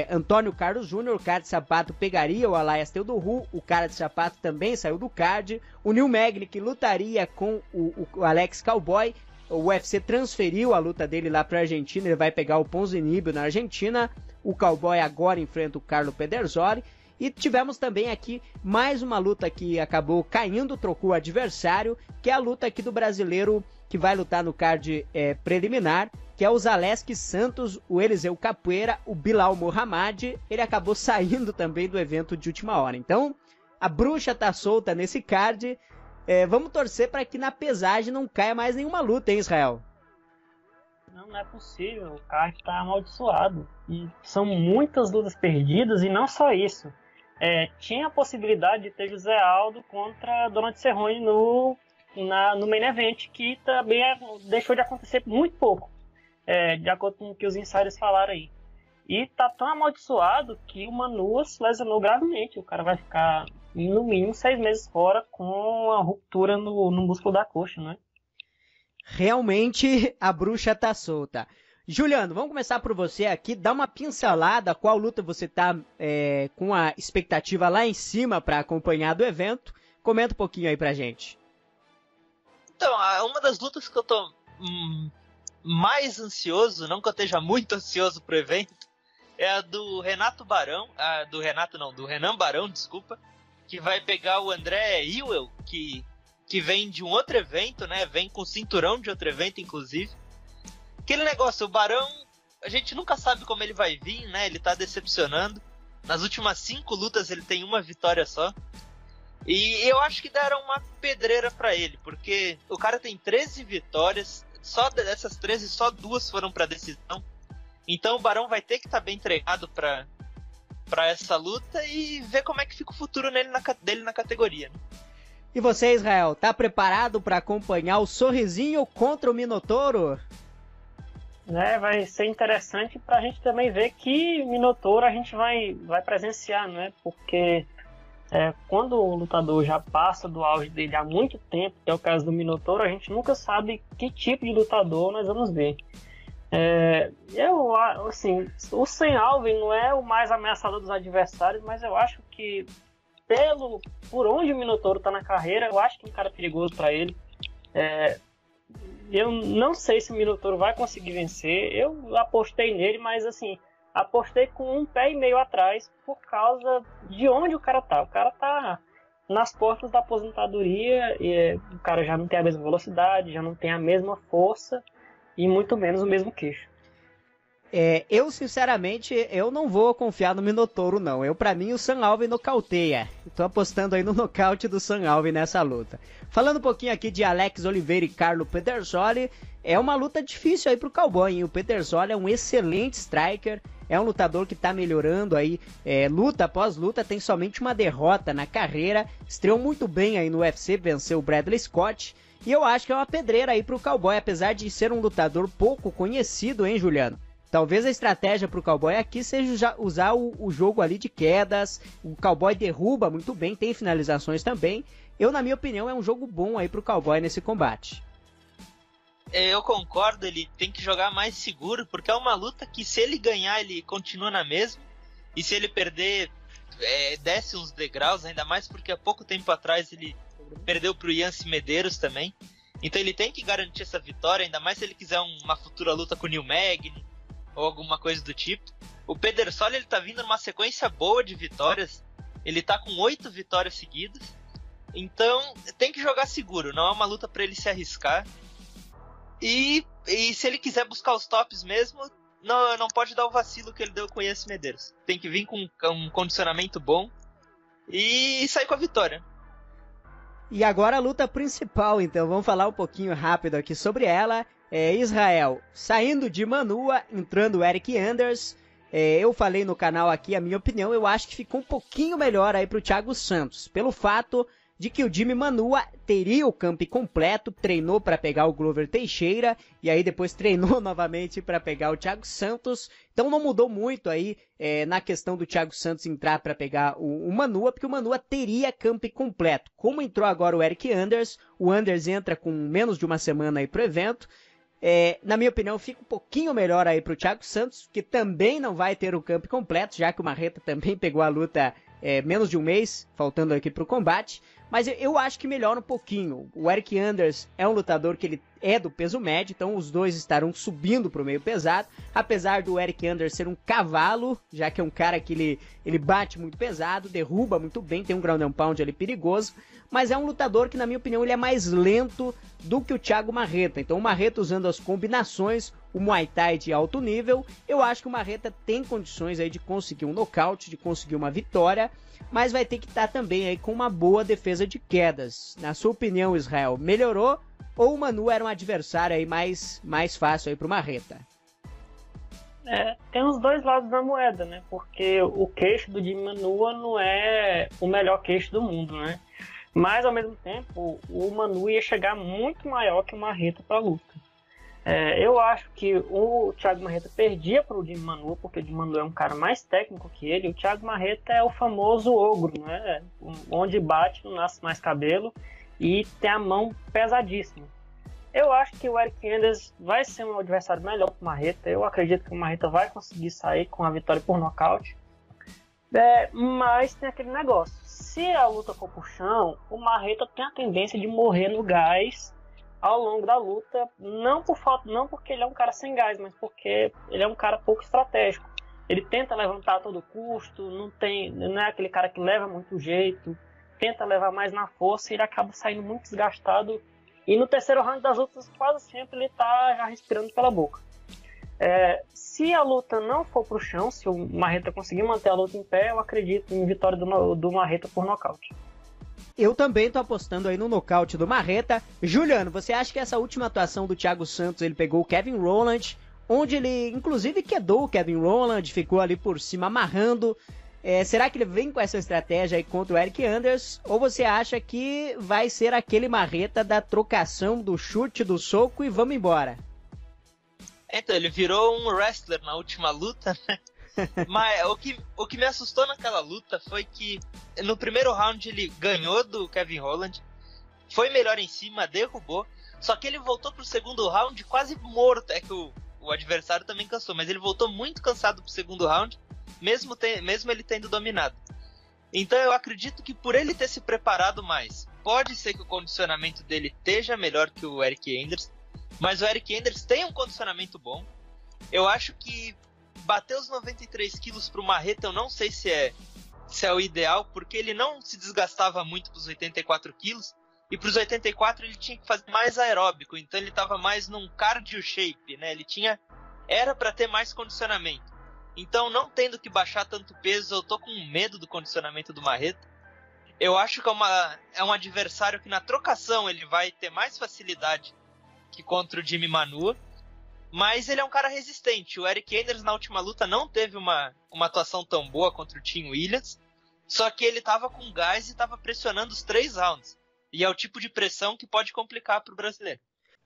S1: Antônio Carlos Júnior, o cara de sapato pegaria o Elias Theodorou, o cara de sapato também saiu do card, o Neil Magny que lutaria com o Alex Cowboy, o UFC transferiu a luta dele lá para a Argentina, ele vai pegar o Ponzinibbio na Argentina, o Cowboy agora enfrenta o Carlo Pedersoli, e tivemos também aqui mais uma luta que acabou caindo, trocou o adversário, que é a luta aqui do brasileiro que vai lutar no card preliminar, que é o Zaleski Santos, o Eliseu Capoeira, o Bilal Mohamed. Ele acabou saindo também do evento de última hora. Então, a bruxa tá solta nesse card. Vamos torcer para que na pesagem não caia mais nenhuma luta, hein, Israel?
S3: Não é possível, o card tá amaldiçoado. E são muitas lutas perdidas, e não só isso. Tinha a possibilidade de ter José Aldo contra Donald Cerrone no main event, que também deixou de acontecer muito pouco. De acordo com o que os insiders falaram aí. E tá tão amaldiçoado que o Manua se lesionou gravemente. O cara vai ficar no mínimo 6 meses fora com a ruptura no músculo da coxa, né?
S1: Realmente a bruxa tá solta. Juliano, vamos começar por você aqui. Dá uma pincelada qual luta você tá com a expectativa lá em cima para acompanhar do evento. Comenta um pouquinho aí pra gente.
S2: Então, uma das lutas que eu tô mais ansioso, não que eu esteja muito ansioso pro evento, é a do Renato Barão, do Renan Barão, desculpa, que vai pegar o André Ewell, que vem de um outro evento, né, vem com cinturão de outro evento, inclusive. Aquele negócio, o Barão, a gente nunca sabe como ele vai vir, né, ele tá decepcionando. Nas últimas 5 lutas ele tem uma vitória só. E eu acho que deram uma pedreira pra ele, porque o cara tem 13 vitórias, só dessas 13, só 2 foram pra decisão. Então o Barão vai ter que estar bem treinado pra essa luta e ver como é que fica o futuro dele na categoria, né?
S1: E você, Israel, tá preparado para acompanhar o Sorrisinho contra o Minotouro?
S3: Vai ser interessante pra gente também ver que Minotouro a gente vai presenciar, né? Porque quando o lutador já passa do auge dele há muito tempo, que é o caso do Minotouro, a gente nunca sabe que tipo de lutador nós vamos ver. Assim, o Sam Alvey não é o mais ameaçador dos adversários, mas eu acho que por onde o Minotouro tá na carreira, eu acho que é um cara perigoso para ele. Eu não sei se o Minotouro vai conseguir vencer. Eu apostei nele, mas assim, apostei com 1,5 pé atrás por causa de onde o cara tá. O cara tá nas portas da aposentadoria, o cara já não tem a mesma velocidade, já não tem a mesma força e muito menos o mesmo queixo.
S1: Eu, sinceramente, eu não vou confiar no Minotouro, não. Pra mim, o Sam Alvey nocauteia. Tô apostando aí no nocaute do Sam Alvey nessa luta. Falando um pouquinho aqui de Alex Oliveira e Carlo Pedersoli, é uma luta difícil aí pro Cowboy, hein? O Pedersoli é um excelente striker, é um lutador que tá melhorando aí, luta após luta, tem somente uma derrota na carreira, estreou muito bem aí no UFC, venceu o Bradley Scott, e eu acho que é uma pedreira aí pro Cowboy, apesar de ser um lutador pouco conhecido, hein, Juliano? Talvez a estratégia para o Cowboy aqui seja usar o jogo ali de quedas. O Cowboy derruba muito bem, tem finalizações também. Na minha opinião, é um jogo bom aí para o Cowboy nesse combate.
S2: Eu concordo, ele tem que jogar mais seguro, porque é uma luta que se ele ganhar, ele continua na mesma. E se ele perder, desce uns degraus, ainda mais porque há pouco tempo atrás ele perdeu para o Yancy Medeiros também. Então ele tem que garantir essa vitória, ainda mais se ele quiser uma futura luta com o Neil Magny ou alguma coisa do tipo. O Pedersoli, ele tá vindo numa sequência boa de vitórias. Ele tá com 8 vitórias seguidas. Então, tem que jogar seguro. Não é uma luta pra ele se arriscar. E se ele quiser buscar os tops mesmo, não pode dar o vacilo que ele deu com o Yancy Medeiros. Tem que vir com um condicionamento bom e sair com a vitória.
S1: E agora a luta principal, então. Vamos falar um pouquinho rápido aqui sobre ela. Israel saindo de Manua, entrando o Eric Anders. Eu falei no canal aqui a minha opinião, eu acho que ficou um pouquinho melhor aí pro Thiago Santos, pelo fato de que o Jimmy Manua teria o camp completo, treinou para pegar o Glover Teixeira e aí depois treinou novamente para pegar o Thiago Santos. Então não mudou muito aí na questão do Thiago Santos entrar para pegar o Manua, porque o Manua teria camp completo. Como entrou agora o Eric Anders, o Anders entra com menos de uma semana aí pro evento. Na minha opinião, fica um pouquinho melhor aí pro Thiago Santos, que também não vai ter o camp completo, já que o Marreta também pegou a luta menos de um mês, faltando aqui pro combate. Mas eu acho que melhora um pouquinho. O Eric Anders é um lutador que ele é do peso médio, então os dois estarão subindo pro meio pesado, apesar do Eric Anders ser um cavalo, já que é um cara que ele bate muito pesado, derruba muito bem, tem um ground and pound ali perigoso, mas é um lutador que, na minha opinião, ele é mais lento do que o Thiago Marreta. Então o Marreta usando as combinações, o Muay Thai de alto nível, eu acho que o Marreta tem condições aí de conseguir um nocaute, de conseguir uma vitória, mas vai ter que estar também aí com uma boa defesa de quedas. Na sua opinião, Israel, melhorou ou o Manu era um adversário aí mais fácil aí pro Marreta?
S3: Tem os dois lados da moeda, né? Porque o queixo do Jimmy Manua não é o melhor queixo do mundo, né? Mas, ao mesmo tempo, o Manu ia chegar muito maior que o Marreta pra luta. Eu acho que o Thiago Marreta perdia pro Jimmy Manua, porque o Jimmy Manua é um cara mais técnico que ele. O Thiago Marreta é o famoso ogro, né? Onde bate não nasce mais cabelo e tem a mão pesadíssima. Eu acho que o Eric Anders vai ser um adversário melhor pro Marreta. Eu acredito que o Marreta vai conseguir sair com a vitória por nocaute. Mas tem aquele negócio. Se a luta for pro chão, o Marreta tem a tendência de morrer no gás ao longo da luta, não porque ele é um cara sem gás, mas porque ele é um cara pouco estratégico. Ele tenta levantar a todo custo, não é aquele cara que leva muito jeito, tenta levar mais na força e ele acaba saindo muito desgastado. E no terceiro round das lutas, quase sempre ele tá já respirando pela boca. Se a luta não for pro chão, se o Marreta conseguir manter a luta em pé, eu acredito em vitória do Marreta por nocaute.
S1: Eu também tô apostando aí no nocaute do Marreta. Juliano, você acha que essa última atuação do Thiago Santos, ele pegou o Kevin Rowland, onde ele inclusive quedou o Kevin Rowland, ficou ali por cima amarrando. Será que ele vem com essa estratégia aí contra o Eryk Anders? Ou você acha que vai ser aquele marreta da trocação do chute, do soco e vamos embora?
S2: Então, ele virou um wrestler na última luta, né? Mas o que me assustou naquela luta foi que no primeiro round ele ganhou do Kevin Holland, foi melhor em cima, derrubou, só que ele voltou pro segundo round quase morto. É que o adversário também cansou, mas ele voltou muito cansado pro segundo round, mesmo ele tendo dominado. Então eu acredito que por ele ter se preparado mais, pode ser que o condicionamento dele esteja melhor que o Eryk Anders, mas o Eryk Anders tem um condicionamento bom. Eu acho que bater os 93 quilos pro marreta eu não sei se é o ideal, porque ele não se desgastava muito pros 84 quilos, e pros 84 ele tinha que fazer mais aeróbico, então ele estava mais num cardio shape, né? Era para ter mais condicionamento. Então, não tendo que baixar tanto peso, eu tô com medo do condicionamento do marreta. Eu acho que é um adversário que na trocação ele vai ter mais facilidade que contra o Jimmy Manua, mas ele é um cara resistente. O Eryk Anders na última luta não teve uma atuação tão boa contra o Tim Williams, só que ele tava com gás e tava pressionando os 3 rounds. E é o tipo de pressão que pode complicar pro brasileiro.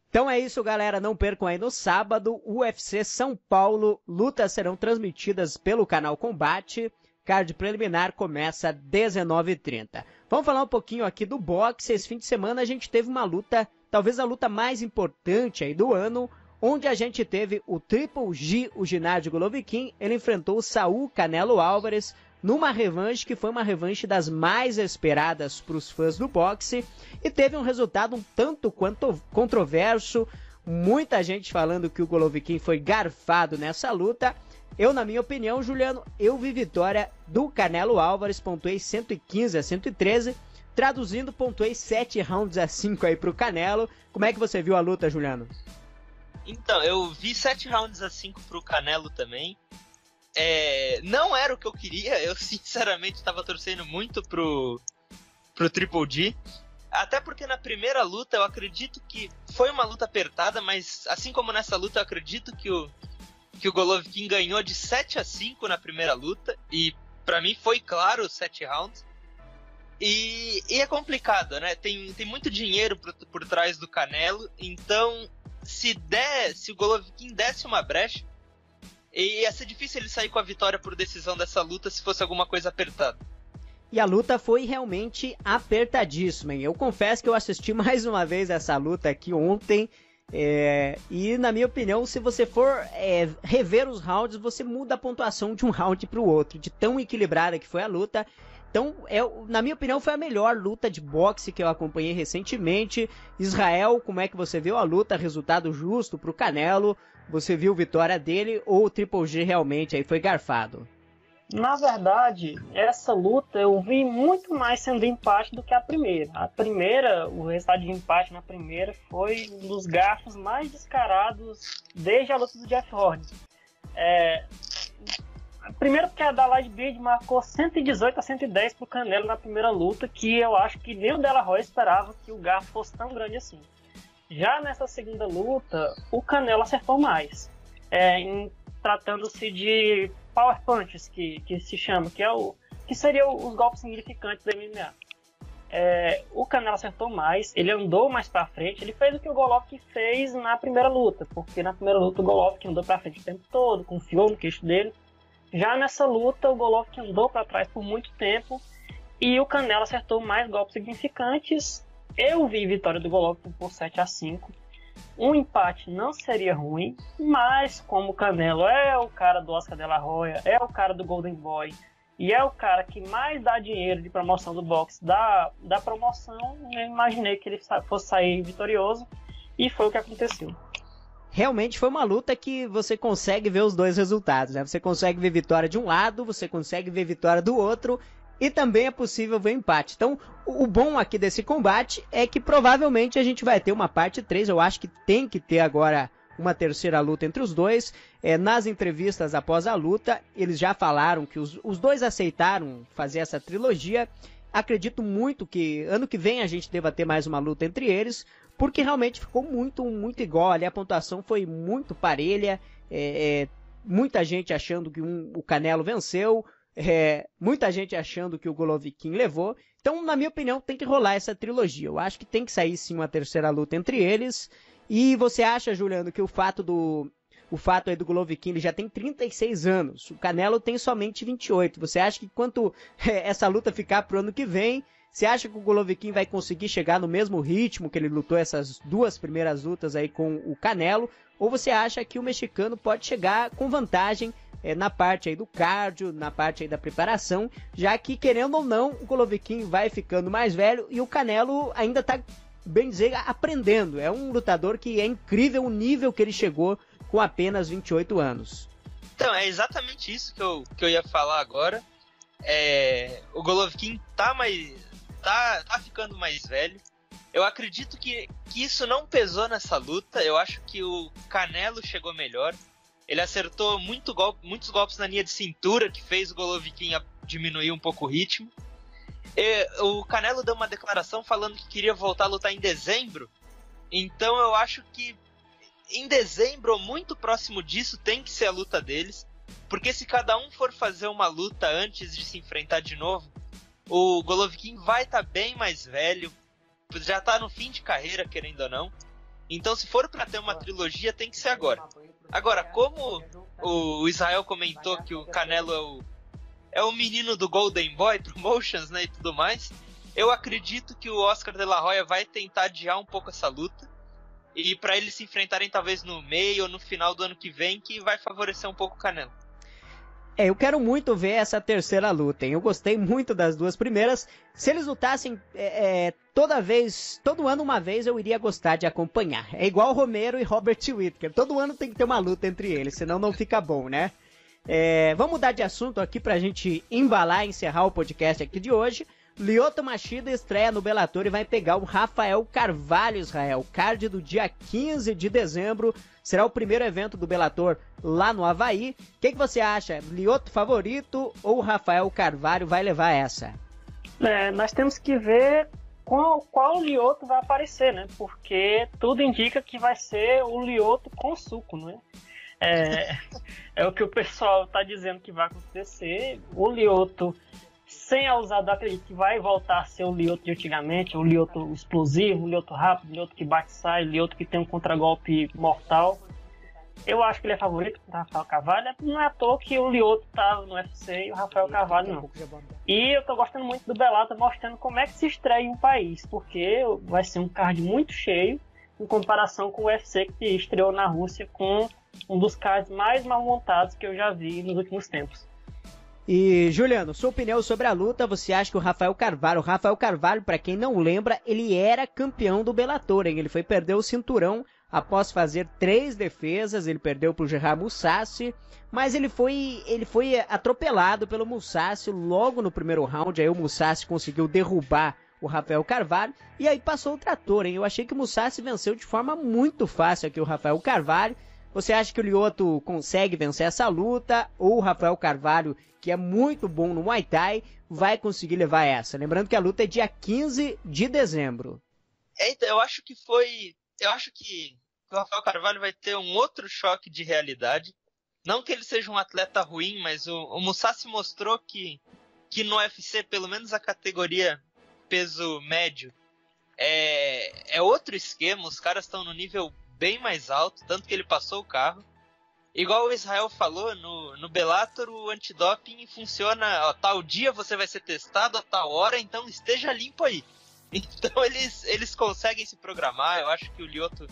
S1: Então é isso, galera. Não percam aí no sábado, UFC São Paulo. Lutas serão transmitidas pelo canal Combate. Card preliminar começa às 19h30. Vamos falar um pouquinho aqui do boxe. Esse fim de semana a gente teve uma luta, talvez a luta mais importante aí do ano, onde a gente teve o Triple G, o Gennady Golovkin. Ele enfrentou o Saul Canelo Álvares numa revanche que foi uma revanche das mais esperadas para os fãs do boxe e teve um resultado um tanto quanto controverso, muita gente falando que o Golovkin foi garfado nessa luta. Eu, na minha opinião, Juliano, eu vi vitória do Canelo Álvares, pontuei 115-113, traduzindo, pontuei 7-5 aí pro Canelo. Como é que você viu a luta, Juliano?
S2: Então, eu vi 7-5 pro Canelo também. Não era o que eu queria, eu sinceramente estava torcendo muito pro Triple G, até porque na primeira luta eu acredito que foi uma luta apertada, mas assim como nessa luta eu acredito que o Golovkin ganhou de 7-5 na primeira luta, e pra mim foi claro os 7 rounds, e é complicado, né? Tem muito dinheiro por trás do Canelo, então se o Golovkin desse uma brecha, ia ser difícil ele sair com a vitória por decisão dessa luta se fosse alguma coisa apertada.
S1: E a luta foi realmente apertadíssima, hein? Eu confesso que eu assisti mais uma vez essa luta aqui ontem, e na minha opinião, se você for rever os rounds, você muda a pontuação de um round para o outro, de tão equilibrada que foi a luta. Então, na minha opinião, foi a melhor luta de boxe que eu acompanhei recentemente. Israel, como é que você viu a luta? Resultado justo pro Canelo? Você viu vitória dele ou o Triple G realmente aí foi garfado?
S3: Na verdade, essa luta eu vi muito mais sendo empate do que a primeira. A primeira, o resultado de empate na primeira foi um dos garfos mais descarados desde a luta do Jeff Horn. Primeiro porque a Dalai Bid marcou 118-110 pro Canelo na primeira luta, que eu acho que nem o De La Hoya esperava que o garfo fosse tão grande assim. Já nessa segunda luta, o Canelo acertou mais, tratando-se de power punches, que se chama, que seriam os golpes significantes do MMA. O Canelo acertou mais, ele andou mais pra frente, ele fez o que o Golovkin fez na primeira luta, porque na primeira luta o Golovkin andou pra frente o tempo todo, confiou no queixo dele. Já nessa luta, o Golovkin andou para trás por muito tempo e o Canelo acertou mais golpes significantes. Eu vi vitória do Golovkin por 7-5. Um empate não seria ruim, mas como o Canelo é o cara do Oscar De La Hoya, é o cara do Golden Boy e é o cara que mais dá dinheiro de promoção do boxe da promoção, eu imaginei que ele fosse sair vitorioso e foi o que aconteceu.
S1: Realmente foi uma luta que você consegue ver os dois resultados, né? Você consegue ver vitória de um lado, você consegue ver vitória do outro, e também é possível ver empate. Então, o bom aqui desse combate é que provavelmente a gente vai ter uma parte 3, eu acho que tem que ter agora uma terceira luta entre os dois. Nas entrevistas após a luta, eles já falaram que os dois aceitaram fazer essa trilogia. Acredito muito que ano que vem a gente deva ter mais uma luta entre eles, porque realmente ficou muito igual ali, a pontuação foi muito parelha, muita gente achando que o Canelo venceu, muita gente achando que o Golovkin levou. Então, na minha opinião, tem que rolar essa trilogia. Eu acho que tem que sair sim uma terceira luta entre eles. E você acha, Juliano, que o fato aí do Golovkin, ele já tem 36 anos. O Canelo tem somente 28. Você acha que quanto essa luta ficar pro ano que vem, você acha que o Golovkin vai conseguir chegar no mesmo ritmo que ele lutou essas duas primeiras lutas aí com o Canelo? Ou você acha que o mexicano pode chegar com vantagem na parte aí do cardio, na parte aí da preparação, já que, querendo ou não, o Golovkin vai ficando mais velho e o Canelo ainda tá, bem dizer, aprendendo. É um lutador que é incrível o nível que ele chegou com apenas 28 anos.
S2: Então, é exatamente isso que eu ia falar agora. O Golovkin tá ficando mais velho. Eu acredito que isso não pesou nessa luta. Eu acho que o Canelo chegou melhor. Ele acertou muitos golpes na linha de cintura, que fez o Golovkin diminuir um pouco o ritmo. O Canelo deu uma declaração falando que queria voltar a lutar em dezembro. Então eu acho que em dezembro, ou muito próximo disso, tem que ser a luta deles. Porque se cada um for fazer uma luta antes de se enfrentar de novo, o Golovkin vai estar bem mais velho. Já está no fim de carreira, querendo ou não. Então, se for para ter uma trilogia, tem que ser agora. Agora, como o Israel comentou que o Canelo é o menino do Golden Boy Promotions, né, e tudo mais, eu acredito que o Oscar de la Hoya vai tentar adiar um pouco essa luta. E para eles se enfrentarem talvez no meio ou no final do ano que vem, que vai favorecer um pouco o Canelo.
S1: Eu quero muito ver essa terceira luta, hein? Eu gostei muito das duas primeiras. Se eles lutassem todo ano uma vez, eu iria gostar de acompanhar. É igual Romero e Robert Whittaker. Todo ano tem que ter uma luta entre eles, senão não fica bom, né? Vamos mudar de assunto aqui pra gente embalar e encerrar o podcast aqui de hoje. Lyoto Machida estreia no Bellator e vai pegar o Rafael Carvalho, Israel. Card do dia 15 de dezembro. Será o primeiro evento do Bellator lá no Havaí. O que você acha? Lyoto favorito ou o Rafael Carvalho vai levar essa?
S3: Nós temos que ver qual Lyoto vai aparecer, né? Porque tudo indica que vai ser o Lyoto com suco, né? É o que o pessoal está dizendo que vai acontecer. O Lyoto sem a usada, acredito que vai voltar a ser o Lyoto de antigamente, o Lyoto explosivo, o Lyoto rápido, o Lyoto que bate e sai, o Lyoto que tem um contragolpe mortal. Eu acho que ele é favorito para o Rafael Carvalho. Não é à toa que o Lyoto tá no UFC e o Rafael Carvalho não. E eu tô gostando muito do Bellator mostrando como é que se estreia em um país, porque vai ser um card muito cheio em comparação com o UFC que estreou na Rússia com um dos cards mais mal montados que eu já vi nos últimos tempos.
S1: E, Juliano, sua opinião sobre a luta, você acha que o Rafael Carvalho, para quem não lembra, ele era campeão do Bellator, hein? Ele foi perder o cinturão após fazer 3 defesas, ele perdeu pro Gerard Mousasi, mas ele foi atropelado pelo Mousasi logo no primeiro round, aí o Mousasi conseguiu derrubar o Rafael Carvalho, e aí passou o trator, hein? Eu achei que o Mousasi venceu de forma muito fácil aqui o Rafael Carvalho. Você acha que o Lyoto consegue vencer essa luta, ou o Rafael Carvalho, que é muito bom no Muay Thai, vai conseguir levar essa? Lembrando que a luta é dia 15 de dezembro.
S2: Eu acho que o Rafael Carvalho vai ter um outro choque de realidade. Não que ele seja um atleta ruim, mas o Mousasi mostrou que no UFC, pelo menos a categoria peso médio, é outro esquema. Os caras estão no nível bem mais alto, tanto que ele passou o carro. Igual o Israel falou, no Bellator o antidoping funciona, tal dia você vai ser testado a tal hora, então esteja limpo aí. Então eles conseguem se programar. Eu acho que o Lyoto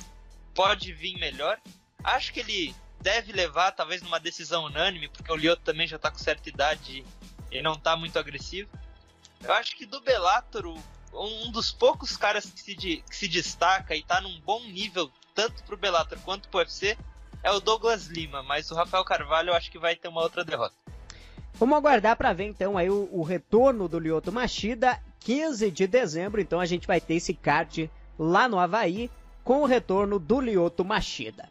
S2: pode vir melhor. Acho que ele deve levar, talvez numa decisão unânime, porque o Lyoto também já tá com certa idade e não tá muito agressivo. Eu acho que do Bellator, um dos poucos caras que se destaca e tá num bom nível, tanto pro Bellator quanto pro UFC, é o Douglas Lima, mas o Rafael Carvalho eu acho que vai ter uma outra derrota.
S1: Vamos aguardar para ver então aí o retorno do Lyoto Machida, 15 de dezembro, então a gente vai ter esse card lá no Havaí com o retorno do Lyoto Machida.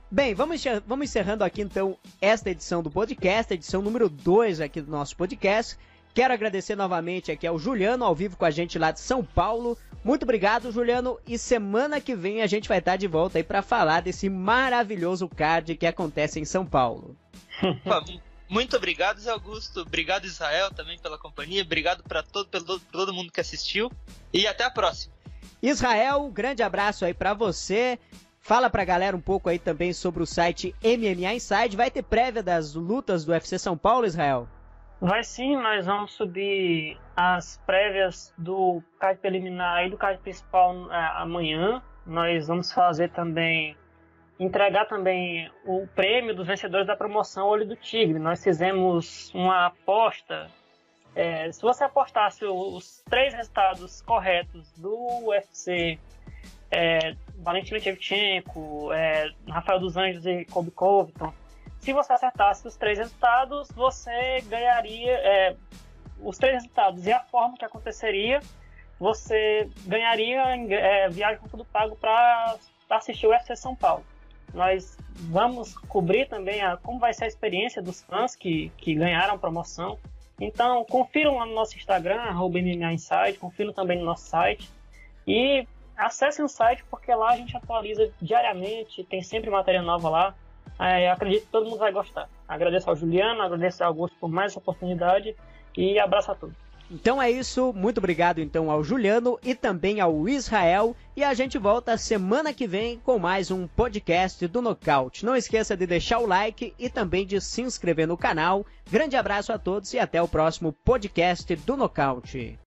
S1: Bem, vamos encerrando aqui então esta edição do podcast, edição número 2 aqui do nosso podcast. Quero agradecer novamente aqui ao Juliano, ao vivo com a gente lá de São Paulo. Muito obrigado, Juliano, e semana que vem a gente vai estar de volta aí para falar desse maravilhoso card que acontece em São Paulo.
S2: Muito obrigado, Zé Augusto. Obrigado, Israel, também pela companhia. Obrigado para todo mundo que assistiu. E até a próxima.
S1: Israel, grande abraço aí para você. Fala pra galera um pouco aí também sobre o site MMA Inside. Vai ter prévia das lutas do UFC São Paulo, Israel?
S3: Vai sim, nós vamos subir as prévias do card preliminar e do card principal amanhã. Nós vamos fazer também, entregar também o prêmio dos vencedores da promoção Olho do Tigre. Nós fizemos uma aposta. Se você apostasse os 3 resultados corretos do UFC, Valentina Shevchenko, Rafael dos Anjos e Colby Covington, se você acertasse os 3 resultados, você ganharia os 3 resultados e a forma que aconteceria, você ganharia viagem com tudo pago para assistir o UFC São Paulo. Nós vamos cobrir também como vai ser a experiência dos fãs que ganharam a promoção. Então, confiram lá no nosso Instagram, @MMAinside, confiram também no nosso site e acessem o site porque lá a gente atualiza diariamente, tem sempre matéria nova lá. Eu acredito que todo mundo vai gostar. Agradeço ao Juliano, agradeço ao Augusto por mais essa oportunidade e abraço a todos.
S1: Então é isso, muito obrigado então ao Juliano e também ao Israel, e a gente volta semana que vem com mais um podcast do Nocaute. Não esqueça de deixar o like e também de se inscrever no canal. Grande abraço a todos e até o próximo podcast do Nocaute.